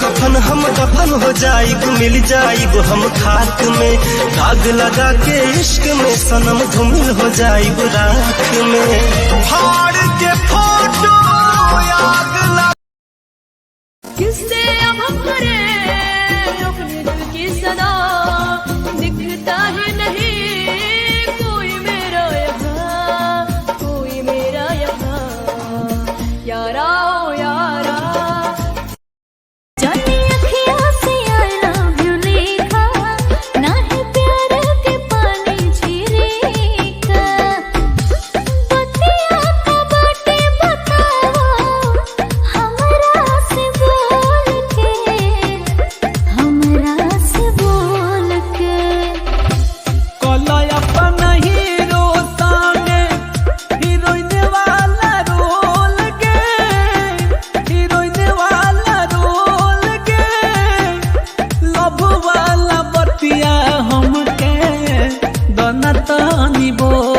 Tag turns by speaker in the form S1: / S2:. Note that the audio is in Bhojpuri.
S1: कफन हम दफन हो जाइब, मिल जाइब हम खाक में, दाग लगा के इश्क में सनम धूमिल हो जाइब राख में। फाड़ के फोटो याद लगा
S2: किससे अब हम करें अपने दिल की सदा, दिखता है नहीं कोई मेरा यहाँ, कोई मेरा यहाँ। यारा ओ यारा
S3: जाने अखियों से I love you लिखा, ना ही प्यार के पानी झिरे का। बतिया का बाटे बताओ हमरा से बोल के, हमरा से बोल के।
S4: कलय अपन हीरो सामने हीरोइन वाला रोल के, हीरोइन वाला रोल के। लव वाला बतिया हमके दोना तानी बोल